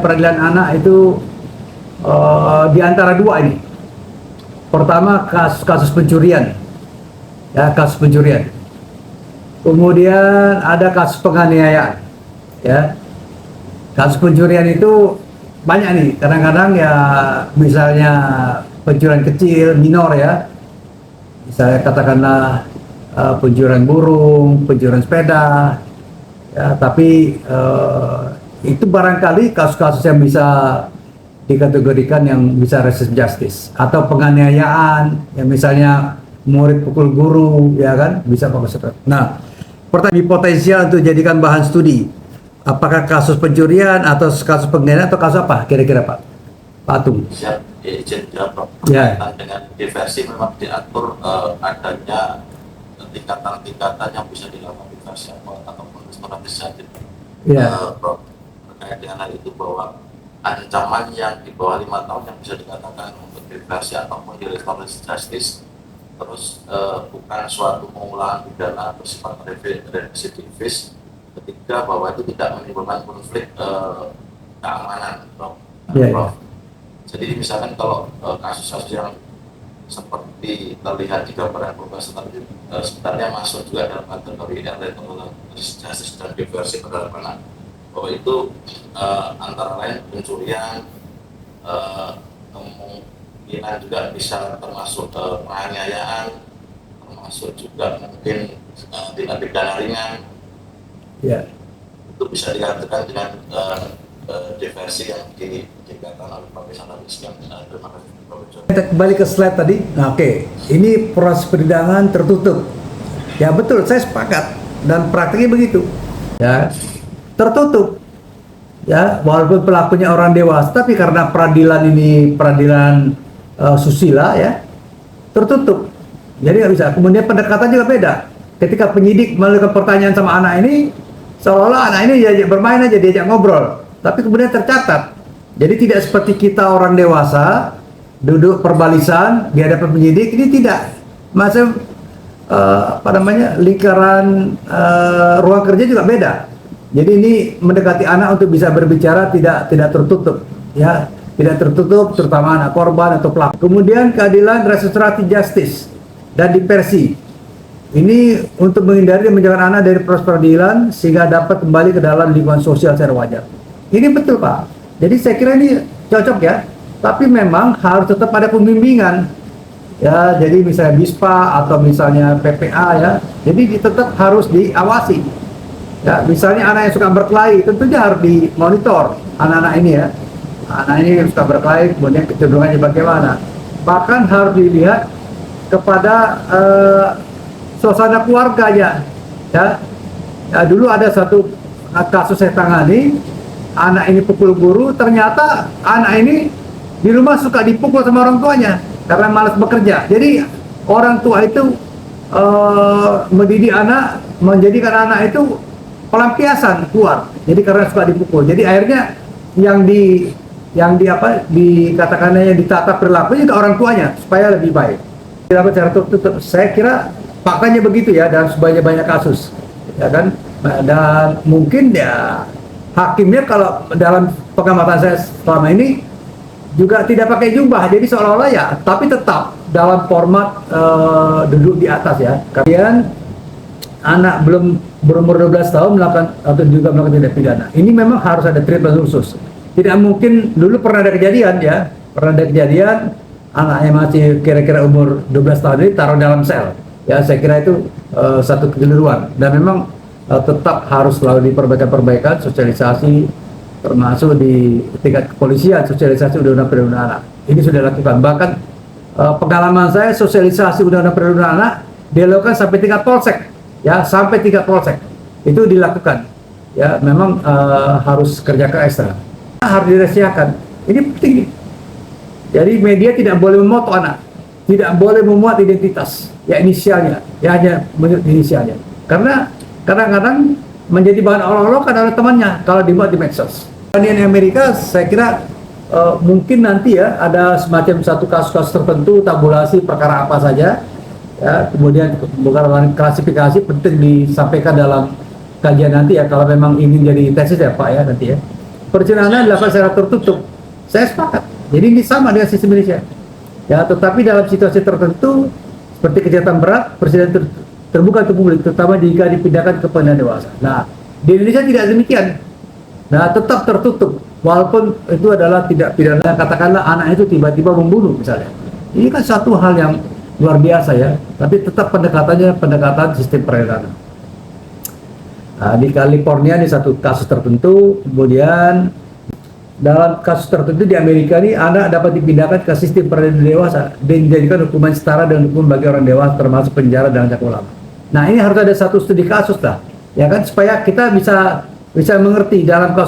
peradilan anak itu di antara dua ini. Pertama kasus pencurian, ya kasus pencurian. Kemudian ada kasus penganiayaan, ya. Kasus pencurian itu banyak nih. Kadang-kadang ya misalnya pencurian kecil, minor ya. Misalnya katakanlah pencurian burung, pencurian sepeda, ya. Tapi itu barangkali kasus-kasus yang bisa dikategorikan yang bisa resist justice, atau penganiayaan yang misalnya murid pukul guru, ya kan, bisa Pak. Nah, pertanyaan potensial untuk jadikan bahan studi. Apakah kasus pencurian atau kasus penganiayaan atau kasus apa kira-kira Pak Atung? Siap, izin jawab. Ya. Dengan diversi memang diatur adanya tingkatan-tingkatan yang bisa dilakukan diversi ataupun restoratif. Ya. Terkait dengan hal itu bahwa ancaman yang di bawah 5 tahun yang bisa dikatakan untuk diversi ataupun di restoratif justice, terus bukan suatu pengulangan pidana bersifat residivis, ketika bahwa itu tidak menimbulkan konflik keamanan, Prof. Jadi misalkan kalau kasus-kasus yang seperti terlihat di gambaran Profesor tadi sebenarnya masuk juga dalam kategori justice dan diversi terhadap anak, bahwa itu antara lain pencurian, kemungkinan juga bisa termasuk penganiayaan, termasuk juga mungkin tindak pidana ringan. Ya. Itu bisa dikatakan dengan diversi yang dikatakan oleh Pak Sanadis. Terima kasih Pak. Kita kembali ke slide tadi. Nah, oke. Ini proses persidangan tertutup. Ya betul, saya sepakat dan praktiknya begitu. Ya, tertutup. Ya, walaupun pelakunya orang dewasa, tapi karena peradilan ini peradilan susila ya, tertutup. Jadi nggak bisa. Kemudian pendekatan juga beda. Ketika penyidik melakukan pertanyaan sama anak ini, seolah-olah anak ini diajak bermain aja, diajak ngobrol, tapi kemudian tercatat. Jadi tidak seperti kita orang dewasa duduk perbalisan di hadapan penyidik, ini tidak. Macam lingkaran ruang kerja juga beda. Jadi ini mendekati anak untuk bisa berbicara tidak tertutup, ya, tidak tertutup, terutama anak korban atau pelaku. Kemudian keadilan restoratif justice dan diversi. Ini untuk menghindari dan menjaga anak dari proses peradilan sehingga dapat kembali ke dalam lingkungan sosial secara wajar. Ini betul Pak. Jadi saya kira ini cocok ya. Tapi memang harus tetap ada pembimbingan. Ya, jadi misalnya BISPA atau misalnya PPA ya. Jadi tetap harus diawasi. Ya, misalnya anak yang suka berkelahi tentunya harus dimonitor anak-anak ini ya. Anak ini yang suka berkelahi kemudian kecenderungannya bagaimana. Bahkan harus dilihat kepada suasana keluarganya, ya. Dulu ada satu kasus saya tangani, anak ini pukul guru, ternyata anak ini di rumah suka dipukul sama orang tuanya karena malas bekerja. Jadi orang tua itu mendidik anak, menjadikan anak itu pelampiasan keluar. Jadi karena suka dipukul. Jadi akhirnya yang dikatakannya ditata perilakunya ke orang tuanya supaya lebih baik. Dilakukan secara tertutup. Saya kira faktanya begitu ya, dalam sebanyak kasus, ya kan. Dan mungkin ya hakimnya kalau dalam pengamatan saya selama ini juga tidak pakai jubah, jadi seolah-olah ya, tapi tetap dalam format duduk di atas ya. Kemudian anak belum berumur 12 tahun melakukan atau juga melakukan tindak pidana. Ini memang harus ada treatment khusus. Tidak mungkin, dulu pernah ada kejadian ya, anaknya masih kira-kira umur 12 tahun ini taruh dalam sel. Ya, saya kira itu satu kekeliruan dan memang tetap harus selalu diperbaikan sosialisasi, termasuk di tingkat kepolisian, sosialisasi undang-undang perlindungan anak. Ini sudah dilakukan. Bahkan pengalaman saya, sosialisasi undang-undang perlindungan anak dilakukan sampai tingkat polsek, ya, sampai tingkat polsek itu dilakukan. Ya, memang harus kerja keras, harus dirahasiakan. Ini penting. Jadi media tidak boleh memoto anak, tidak boleh memuat identitas, ya inisialnya, ya hanya menyebut inisialnya. Karena kadang-kadang menjadi bahan olok-olokan oleh temannya kalau dibuat di medsos. Di Amerika saya kira mungkin nanti ya ada semacam satu kasus-kasus tertentu, tabulasi perkara apa saja, ya, kemudian bukan klasifikasi penting disampaikan dalam kajian nanti ya, kalau memang ingin jadi tesis ya Pak ya nanti ya. perzinahan dilakukan secara tertutup. Saya sepakat. Jadi ini sama dengan sistem Indonesia. Ya, tetapi dalam situasi tertentu seperti kejahatan berat, persidangan terbuka untuk publik, terutama jika dipindahkan ke pengadilan dewasa. Nah, di Indonesia tidak demikian. Nah, tetap tertutup. Walaupun itu adalah tidak pidana, katakanlah anak itu tiba-tiba membunuh misalnya. Ini kan satu hal yang luar biasa ya. Tapi tetap pendekatannya pendekatan sistem peradilan. Nah, di California ini satu kasus tertentu, kemudian dalam kasus tertentu di Amerika ini anak dapat dipindahkan ke sistem peradilan dewasa dan dijadikan hukuman setara dengan hukum bagi orang dewasa termasuk penjara dan ancaman ulama. Nah, ini harus ada satu studi kasus lah, ya kan, supaya kita bisa mengerti dalam kasus